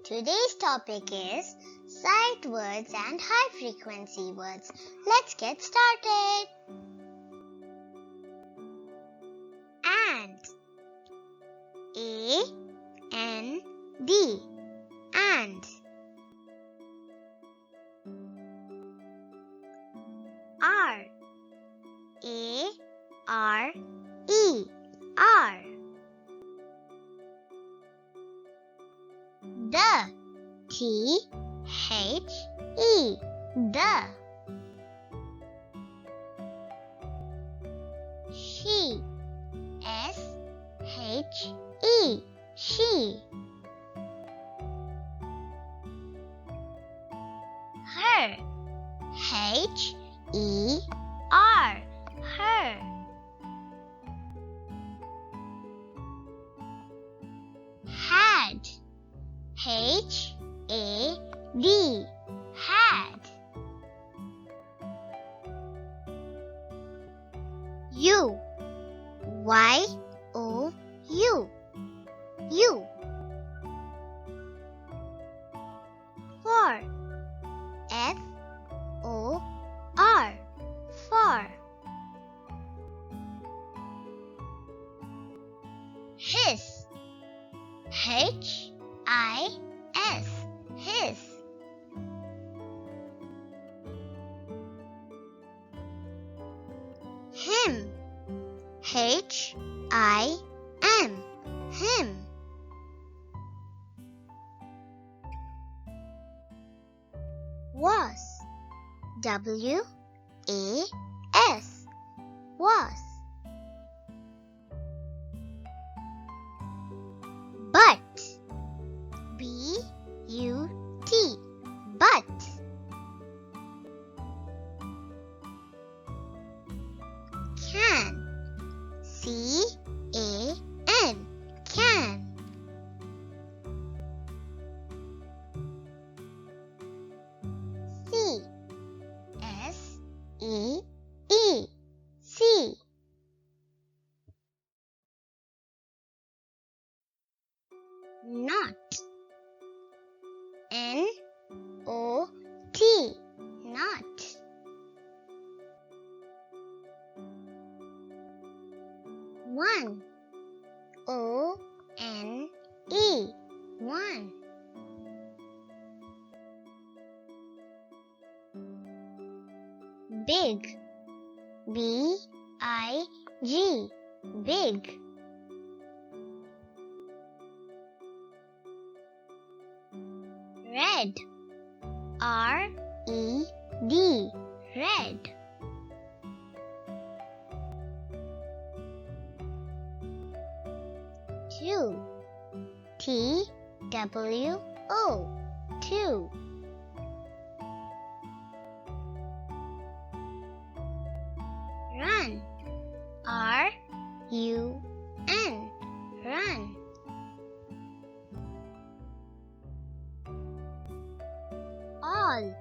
Today's topic is sight words and high frequency words. Let's get started. And. A-N-D. And. R. A-R-E. R. The. T-H-E. The. She. S-H-E. She. Her. H-E-R. Her. Had. H-A-D. Had. U. Y-O-U. U. For. F-O-R. For. His. H-I-S. His. Him. H-I-M. Him. Was. W-A-S. Was. But. B-U-T. But. Can. C-A-N. Can. C. S-E-E. C. Not. N-O-T. Not. One. O-N-E. One. Big. B-I-G. Big. Red. R-E-D. Red. Two. T-W-O. Two. Run. R-U-N. Run. All.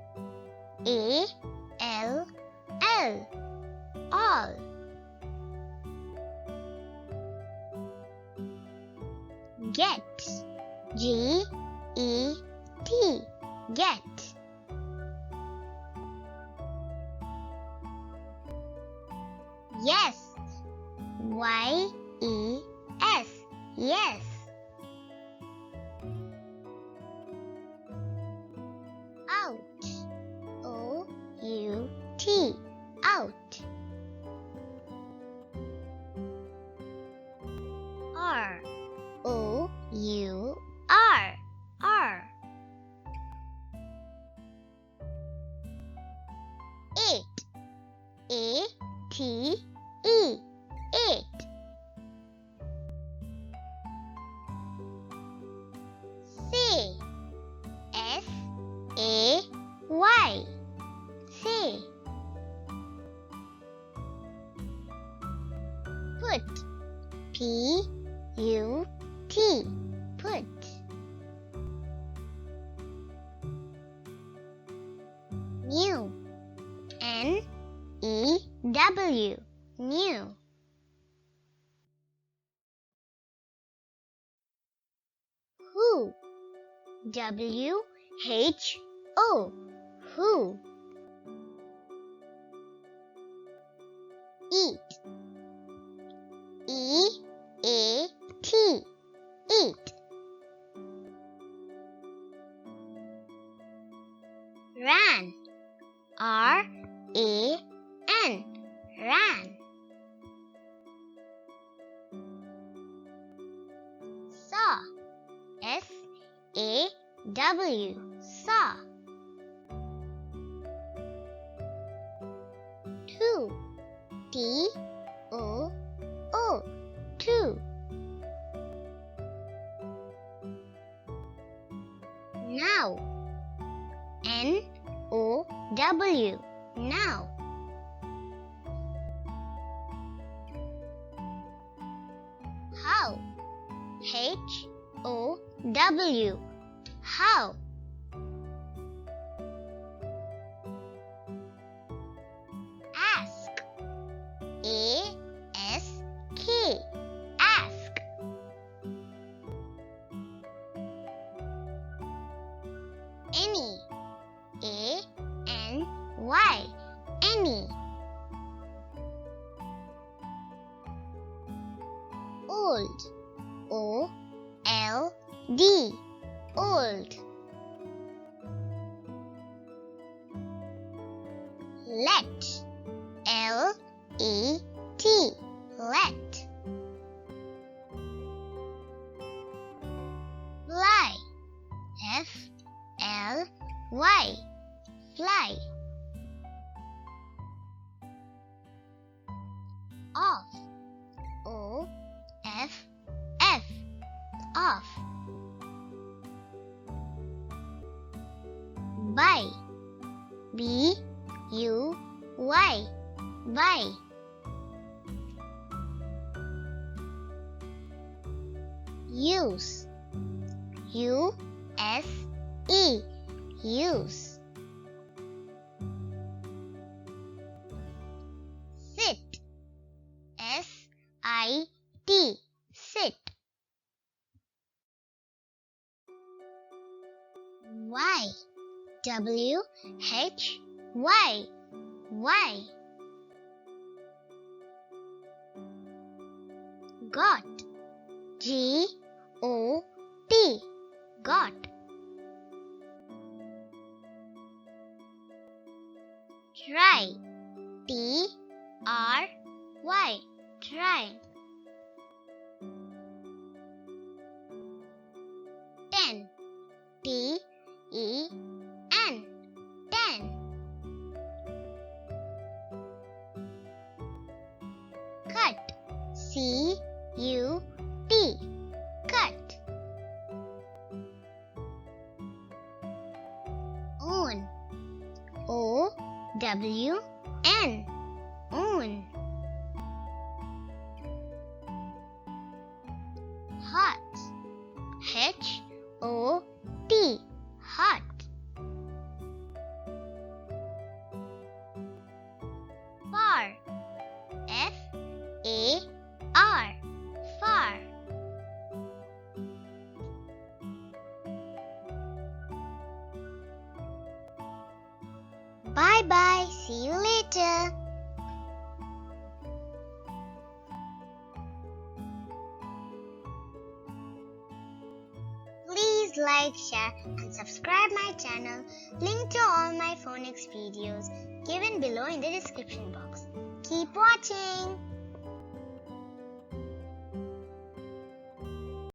A-L-L. All. Get. G-E-T. Get. Yes. Y-E-S. Yes. Out. O-U-T. Out. R. O-U-R. R. Eight. A-T-E. Eight. Say. S-A-Y. Say. Put. P-U-T. Put. New. N-E-W. New. Who. W-H-O, who. Eat, E-A-T, eat. Ran, R-A-N, ran. Saw, S-A-W, saw. Two, T-O-O, two. Now, N-O-W, now. How, H-O-W, how. Ask, A-S-K, ask. Any, A-N-Y, any. Old, O-L-D, old. Let, L-E-T, let. Fly, F-L-Y, fly. Off, O-F-F, off. Buy, B-U-Y, buy. Use, U-S-E, use. Sit, S-I-T, sit. Y, W-H-Y, why. Got, G-O-T, got. Try, T-R-Y, try. 10, T-E-N, 10. Cut, C-U-T, cut. Own, O-W-N, own. Hot, H-O-T, hot. Far, F-A-R, far. Bye-bye, see you later. Please like, share and subscribe my channel. Link to all my phonics videos given below in the description box. Keep watching.